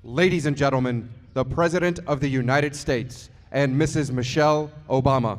Ladies and gentlemen, the President of the United States and Mrs. Michelle Obama.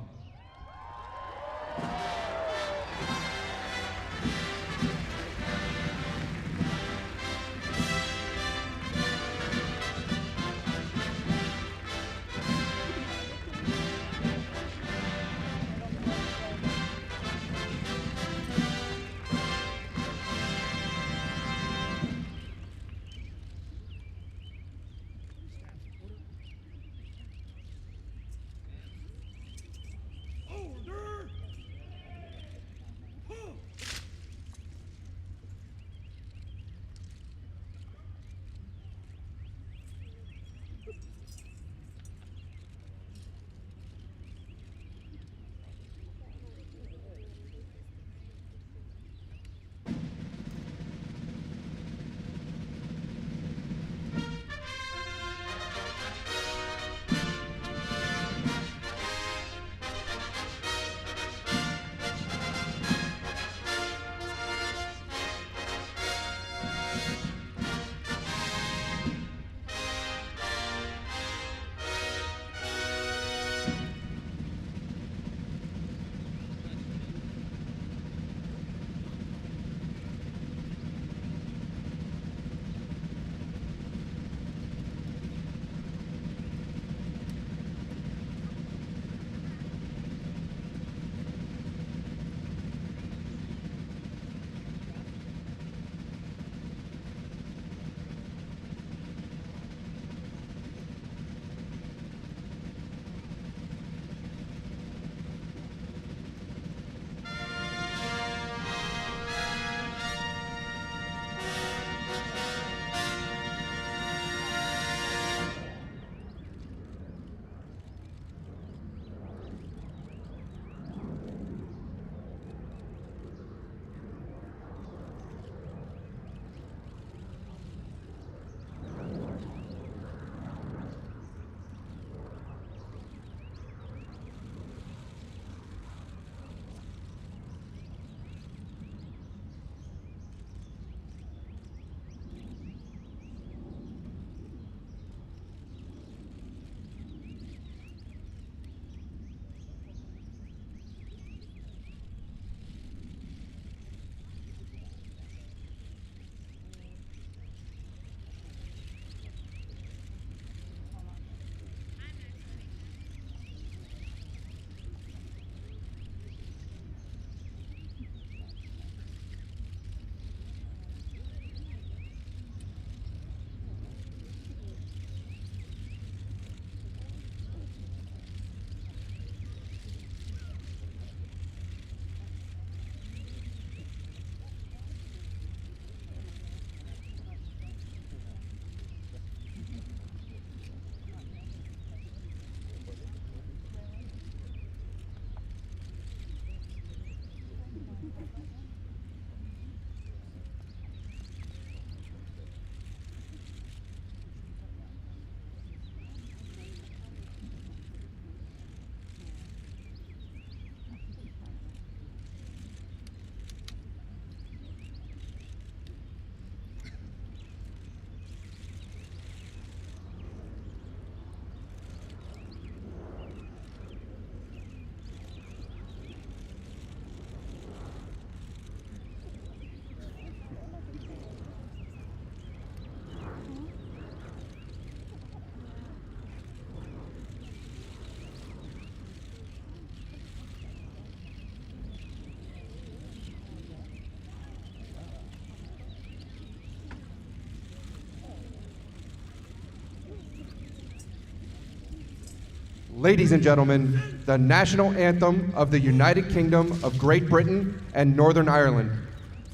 Ladies and gentlemen, the national anthem of the United Kingdom of Great Britain and Northern Ireland,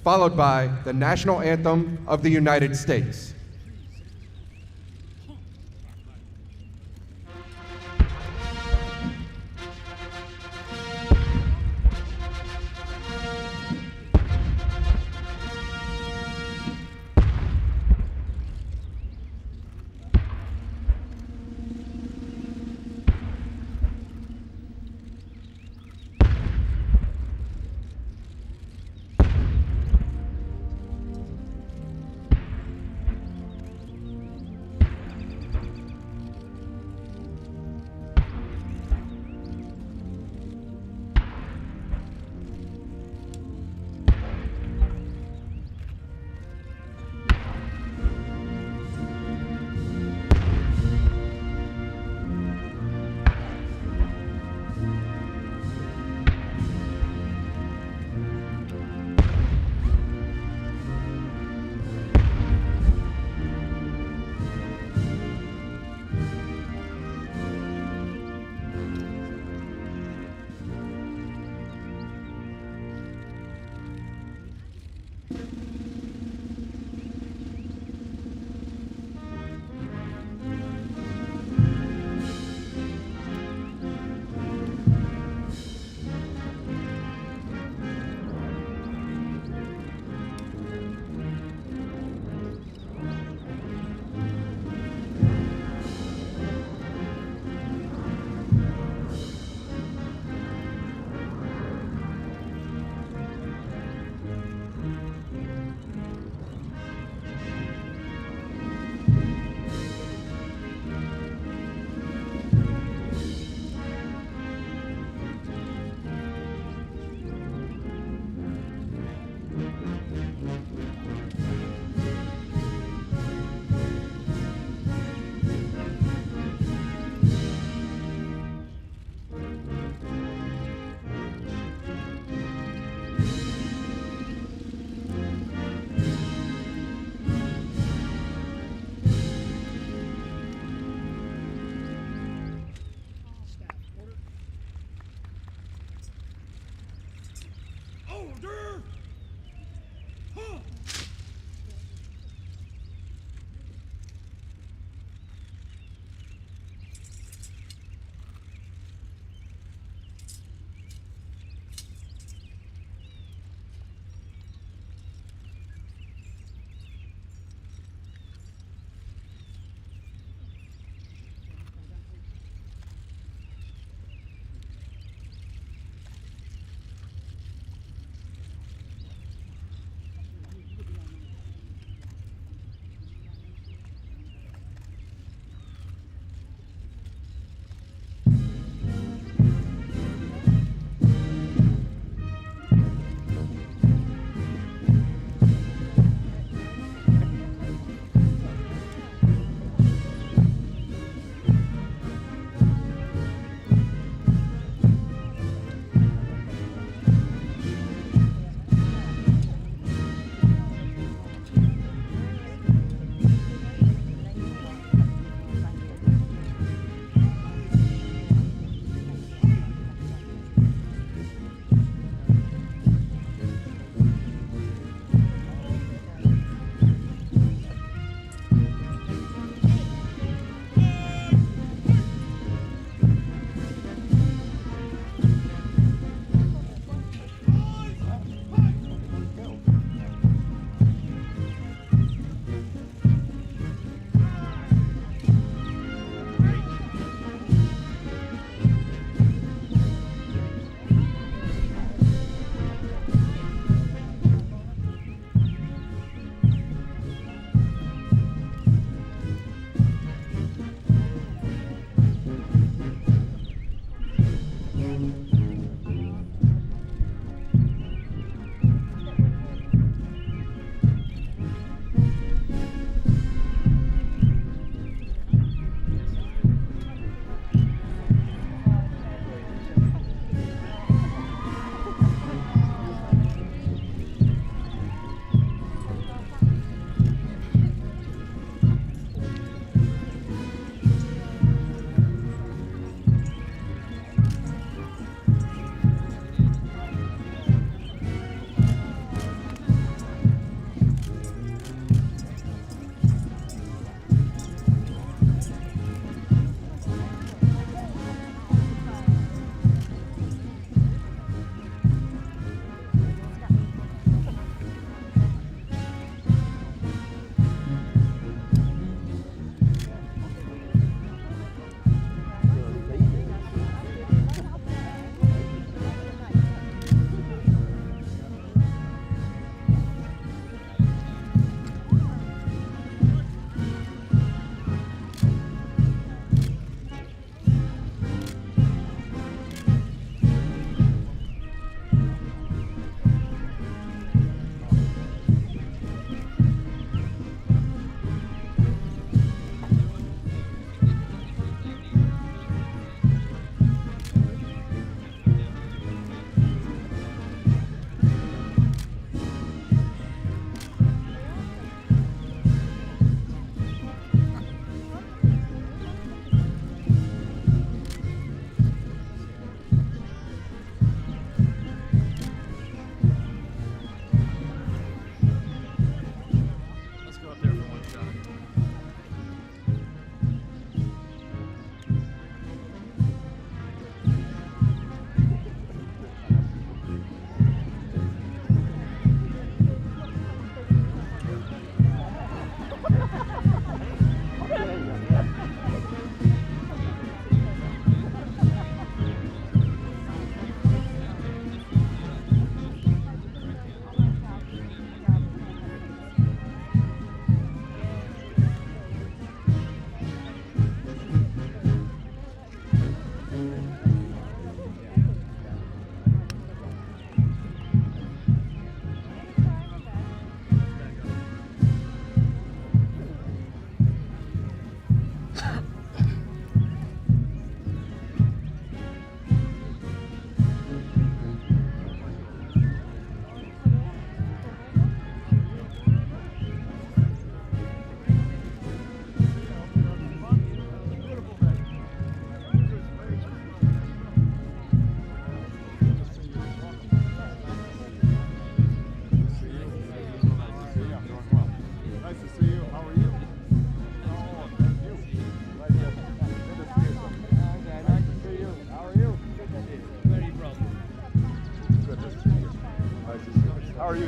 followed by the national anthem of the United States.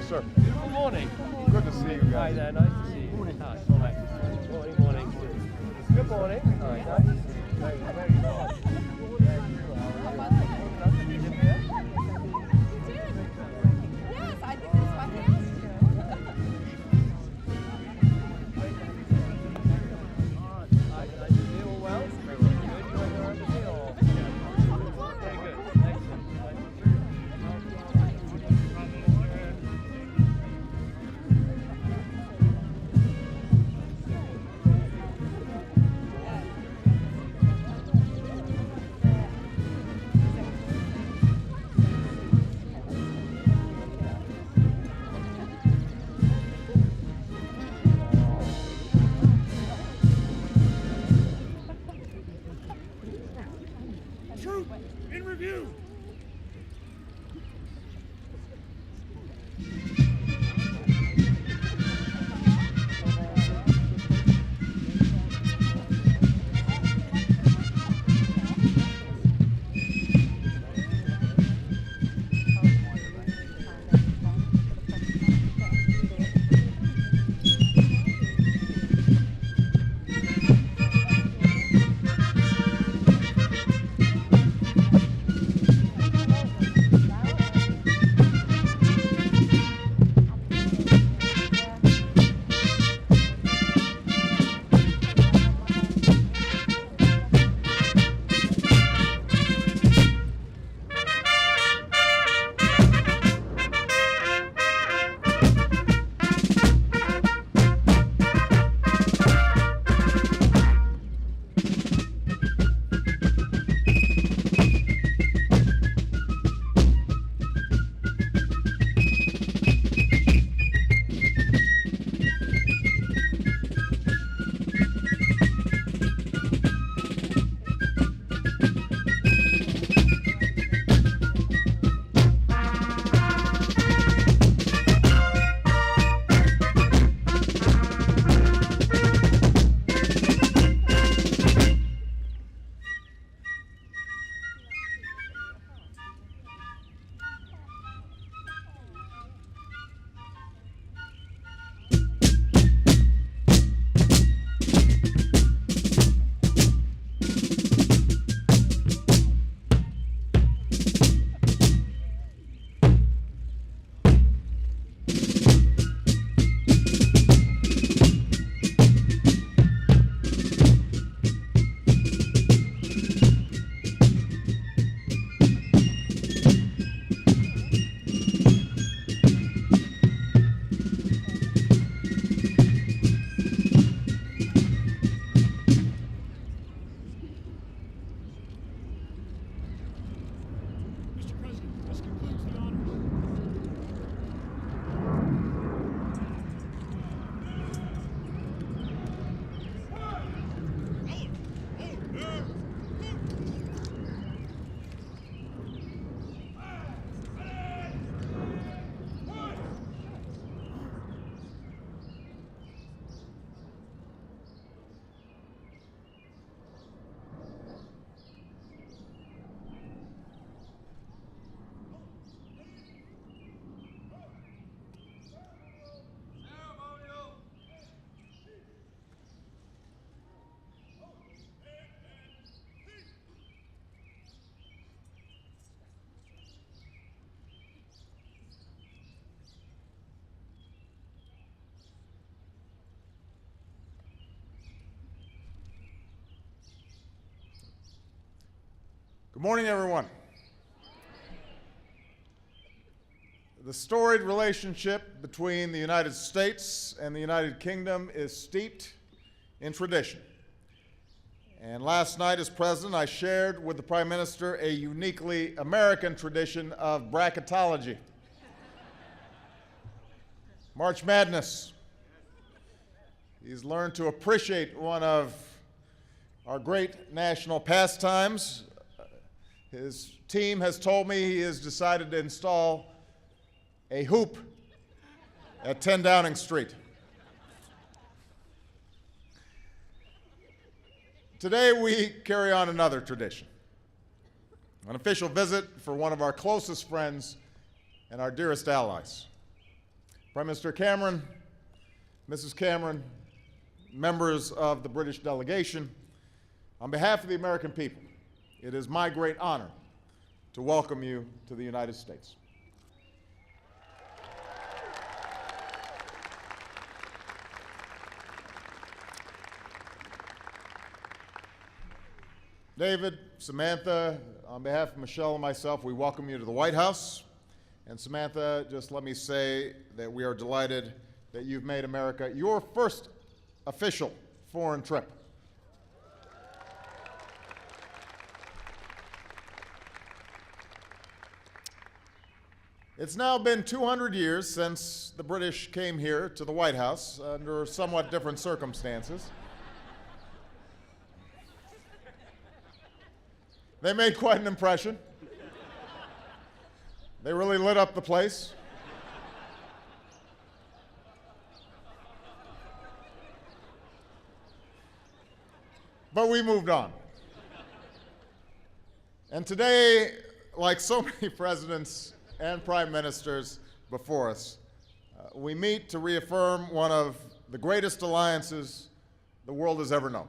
sir. Beautiful morning. Good to see you Hi guys. there, nice to see you. Morning. Hi, morning. Morning. Good morning. Hi, nice to see you. Very, very good. Yes, I think that's what he asked you. Hi, nice to see you. All well? Very well. You enjoying your embassy or? Very good. Excellent. Troop in review. Mr. President, this concludes the honors. Good morning, everyone. The storied relationship between the United States and the United Kingdom is steeped in tradition. And last night, as president, I shared with the Prime Minister a uniquely American tradition of bracketology. March Madness. He's learned to appreciate one of our great national pastimes. His team has told me he has decided to install a hoop at 10 Downing Street. Today we carry on another tradition, an official visit for one of our closest friends and our dearest allies. Prime Minister Cameron, Mrs. Cameron, members of the British delegation, on behalf of the American people, it is my great honor to welcome you to the United States. David, Samantha, on behalf of Michelle and myself, we welcome you to the White House. And Samantha, just let me say that we are delighted that you've made America your first official foreign trip. It's now been 200 years since the British came here to the White House under somewhat different circumstances. They made quite an impression. They really lit up the place. But we moved on. And today, like so many presidents and prime ministers before us, we meet to reaffirm one of the greatest alliances the world has ever known.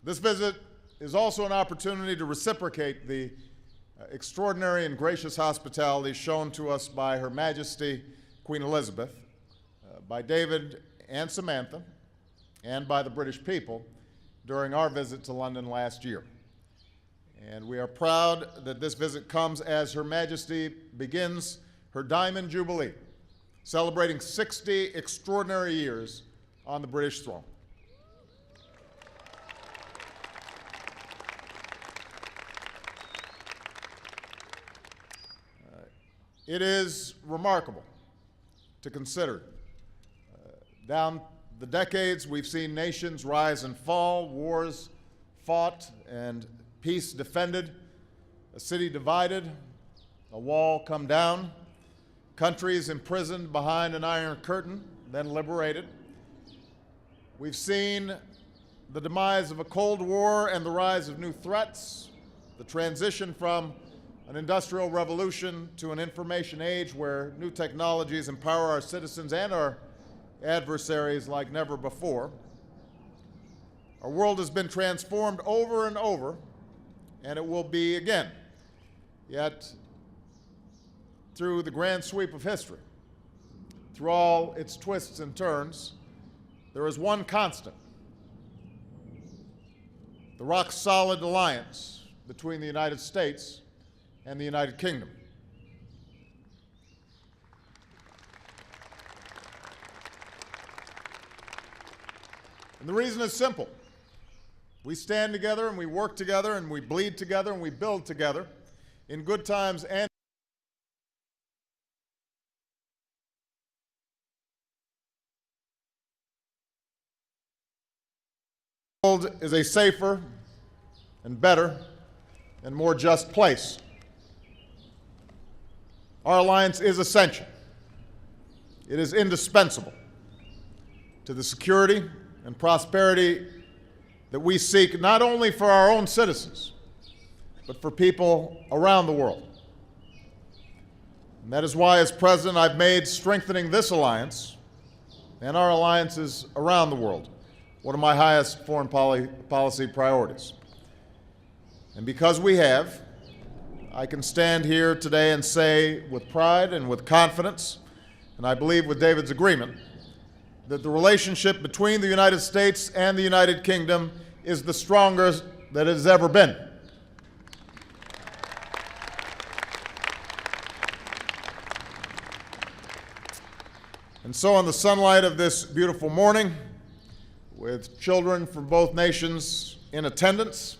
This visit is also an opportunity to reciprocate the extraordinary and gracious hospitality shown to us by Her Majesty Queen Elizabeth, by David and Samantha, and by the British people during our visit to London last year. And we are proud that this visit comes as Her Majesty begins her Diamond Jubilee, celebrating 60 extraordinary years on the British throne. It is remarkable to consider. Down the decades, we've seen nations rise and fall, wars fought and peace defended, a city divided, a wall come down, countries imprisoned behind an iron curtain, then liberated. We've seen the demise of a Cold War and the rise of new threats, the transition from an industrial revolution to an information age where new technologies empower our citizens and our adversaries like never before. Our world has been transformed over and over, and it will be again. Yet, through the grand sweep of history, through all its twists and turns, there is one constant: the rock-solid alliance between the United States and the United Kingdom. And the reason is simple. We stand together and we work together and we bleed together and we build together in good times and the world is a safer and better and more just place. Our alliance is essential. It is indispensable to the security and prosperity that we seek not only for our own citizens, but for people around the world. And that is why, as President, I've made strengthening this alliance and our alliances around the world one of my highest foreign policy priorities. And because we have, I can stand here today and say with pride and with confidence, and I believe with David's agreement, that the relationship between the United States and the United Kingdom is the strongest that it has ever been. And so in the sunlight of this beautiful morning, with children from both nations in attendance,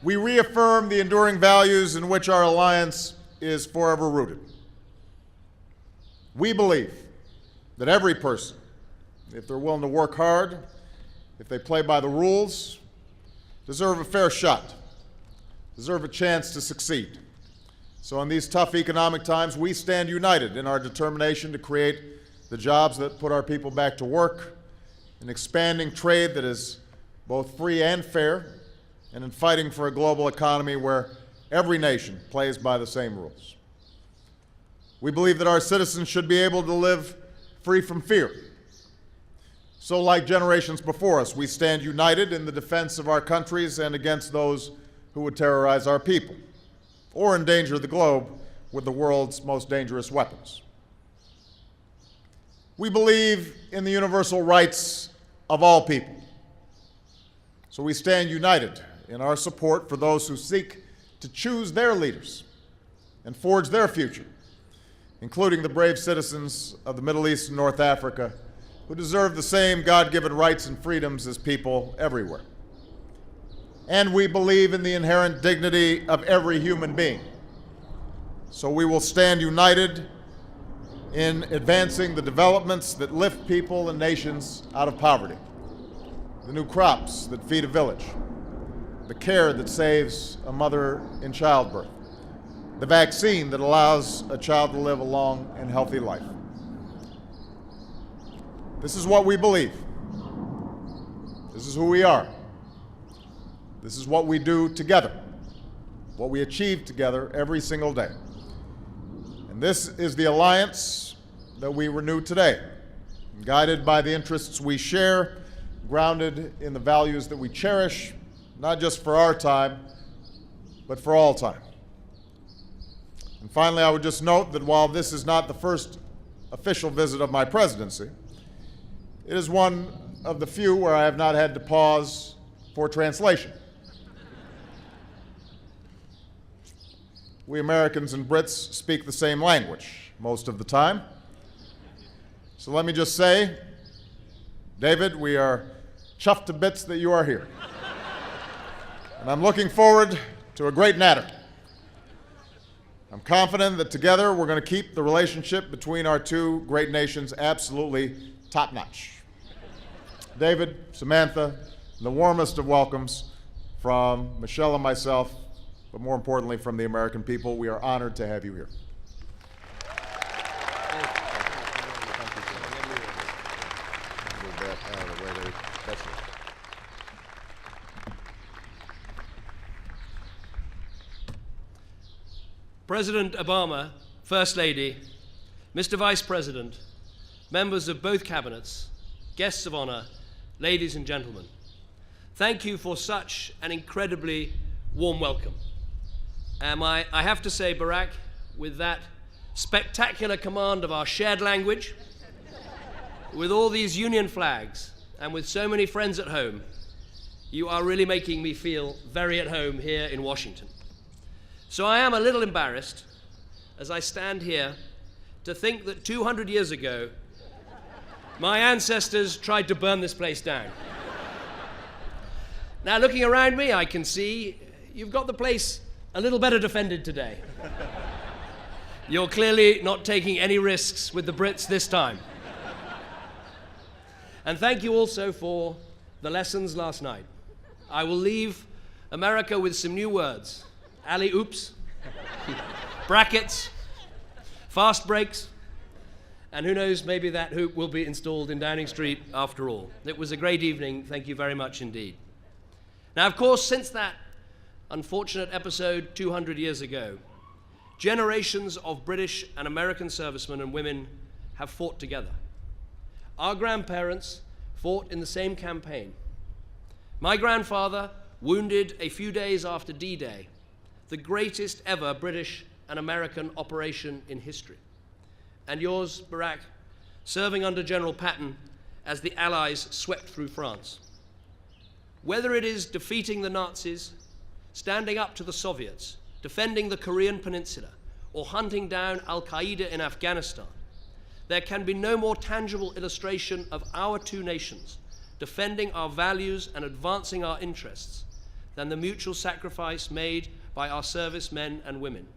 we reaffirm the enduring values in which our alliance is forever rooted. We believe that every person, if they're willing to work hard, if they play by the rules, deserve a fair shot, deserve a chance to succeed. So in these tough economic times, we stand united in our determination to create the jobs that put our people back to work, an expanding trade that is both free and fair, and in fighting for a global economy where every nation plays by the same rules. We believe that our citizens should be able to live free from fear. So, like generations before us, we stand united in the defense of our countries and against those who would terrorize our people or endanger the globe with the world's most dangerous weapons. We believe in the universal rights of all people. So we stand united in our support for those who seek to choose their leaders and forge their future, including the brave citizens of the Middle East and North Africa who deserve the same God-given rights and freedoms as people everywhere. And we believe in the inherent dignity of every human being. So we will stand united in advancing the developments that lift people and nations out of poverty, the new crops that feed a village, the care that saves a mother in childbirth, the vaccine that allows a child to live a long and healthy life. This is what we believe. This is who we are. This is what we do together, what we achieve together every single day. And this is the alliance that we renew today, guided by the interests we share, grounded in the values that we cherish, not just for our time, but for all time. And finally, I would just note that while this is not the first official visit of my presidency, it is one of the few where I have not had to pause for translation. We Americans and Brits speak the same language most of the time. So let me just say, David, we are chuffed to bits that you are here. And I'm looking forward to a great natter. I'm confident that together we're going to keep the relationship between our two great nations absolutely top-notch. David, Samantha, the warmest of welcomes from Michelle and myself, but more importantly from the American people. We are honored to have you here. President Obama, First Lady, Mr. Vice President, members of both cabinets, guests of honor, ladies and gentlemen, thank you for such an incredibly warm welcome. I have to say, Barack, with that spectacular command of our shared language, with all these Union flags, and with so many friends at home, you are really making me feel very at home here in Washington. So I am a little embarrassed as I stand here to think that 200 years ago, my ancestors tried to burn this place down. Now, looking around me, I can see you've got the place a little better defended today. You're clearly not taking any risks with the Brits this time. And thank you also for the lessons last night. I will leave America with some new words. Alley-oops, brackets, fast breaks, and who knows, maybe that hoop will be installed in Downing Street after all. It was a great evening. Thank you very much indeed. Now, of course, since that unfortunate episode 200 years ago, generations of British and American servicemen and women have fought together. Our grandparents fought in the same campaign. My grandfather wounded a few days after D-Day, the greatest ever British and American operation in history. And yours, Barack, serving under General Patton as the Allies swept through France. Whether it is defeating the Nazis, standing up to the Soviets, defending the Korean Peninsula, or hunting down Al-Qaeda in Afghanistan, there can be no more tangible illustration of our two nations defending our values and advancing our interests than the mutual sacrifice made by our servicemen and women.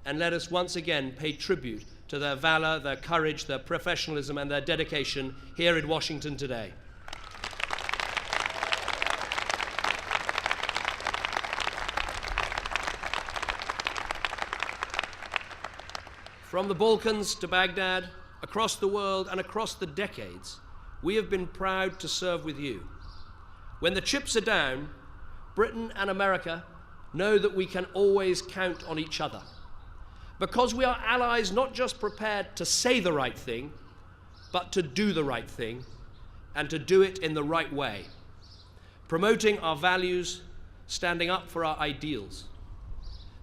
And let us once again pay tribute to their valor, their courage, their professionalism, and their dedication here in Washington today. From the Balkans to Baghdad, across the world and across the decades, we have been proud to serve with you. When the chips are down, Britain and America know that we can always count on each other, because we are allies not just prepared to say the right thing, but to do the right thing, and to do it in the right way, promoting our values, standing up for our ideals.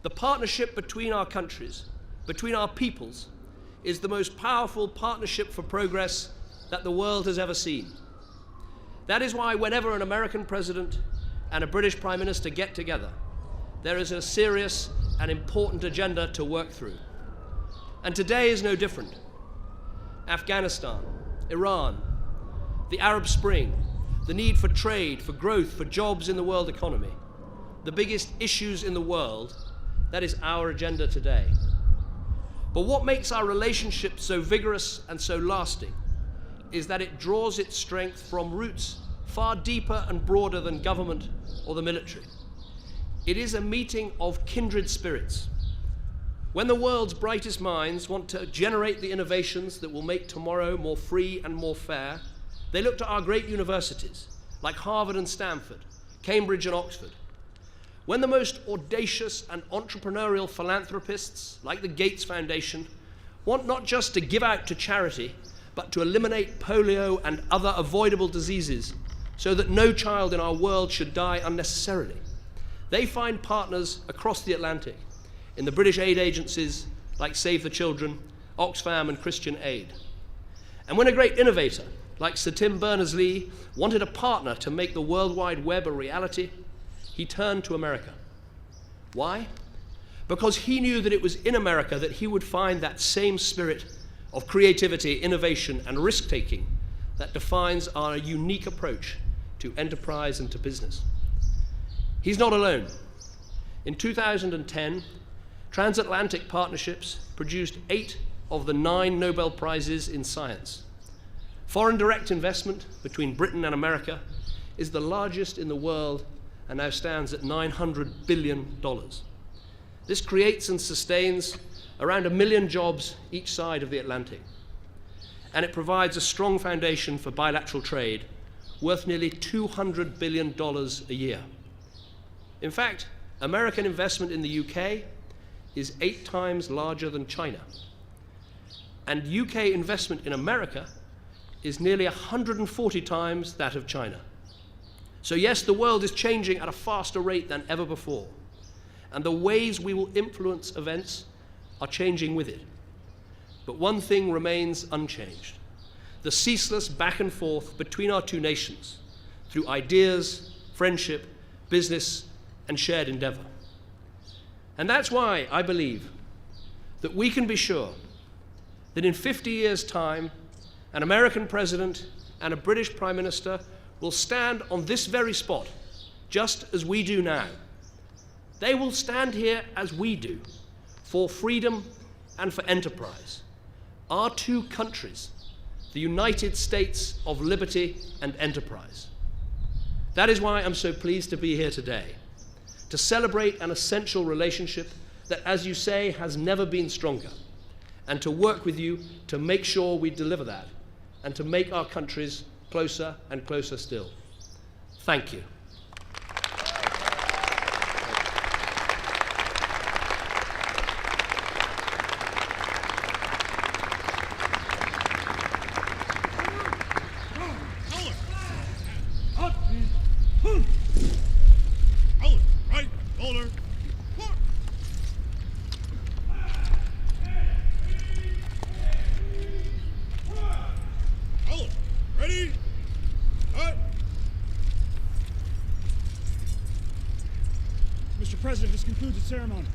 The partnership between our countries, between our peoples, is the most powerful partnership for progress that the world has ever seen. That is why whenever an American president and a British Prime Minister get together, there is a serious and important agenda to work through. And today is no different. Afghanistan, Iran, the Arab Spring, the need for trade, for growth, for jobs in the world economy, the biggest issues in the world, that is our agenda today. But what makes our relationship so vigorous and so lasting is that it draws its strength from roots far deeper and broader than government or the military. It is a meeting of kindred spirits. When the world's brightest minds want to generate the innovations that will make tomorrow more free and more fair, they look to our great universities like Harvard and Stanford, Cambridge and Oxford. When the most audacious and entrepreneurial philanthropists, like the Gates Foundation, want not just to give out to charity, but to eliminate polio and other avoidable diseases so that no child in our world should die unnecessarily, they find partners across the Atlantic in the British aid agencies like Save the Children, Oxfam and Christian Aid. And when a great innovator like Sir Tim Berners-Lee wanted a partner to make the World Wide Web a reality, he turned to America. Why? Because he knew that it was in America that he would find that same spirit of creativity, innovation, and risk-taking that defines our unique approach to enterprise and to business. He's not alone. In 2010, transatlantic partnerships produced 8 of the 9 Nobel Prizes in science. Foreign direct investment between Britain and America is the largest in the world and now stands at $900 billion. This creates and sustains around 1 million jobs each side of the Atlantic. And it provides a strong foundation for bilateral trade worth nearly $200 billion a year. In fact, American investment in the UK is 8 times larger than China. And UK investment in America is nearly 140 times that of China. So yes, the world is changing at a faster rate than ever before. And the ways we will influence events are changing with it. But one thing remains unchanged: the ceaseless back and forth between our two nations through ideas, friendship, business, and shared endeavor. And that's why I believe that we can be sure that in 50 years' time, an American president and a British prime minister will stand on this very spot, just as we do now. They will stand here as we do, for freedom and for enterprise. Our two countries, the United States of liberty and enterprise. That is why I'm so pleased to be here today, to celebrate an essential relationship that, as you say, has never been stronger, and to work with you to make sure we deliver that, and to make our countries closer and closer still. Thank you. Right, shoulder. Ready? Cut. Mr. President, this concludes the ceremony.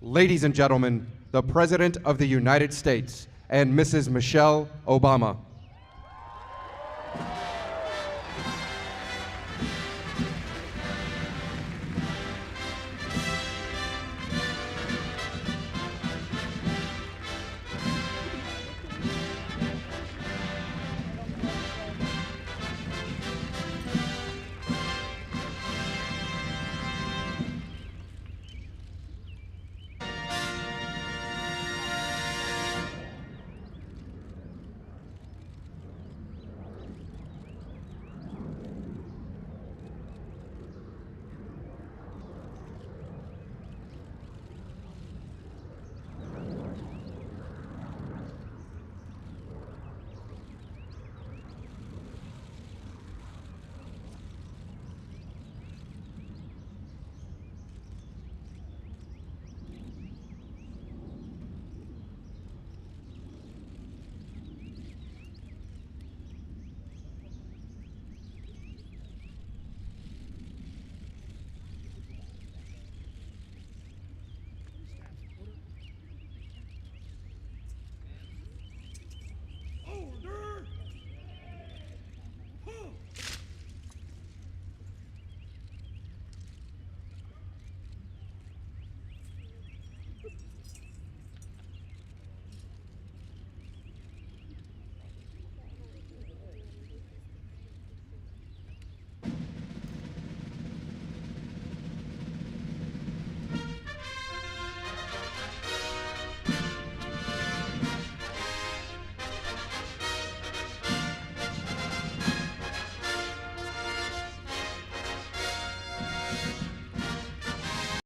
Ladies and gentlemen, the President of the United States and Mrs. Michelle Obama.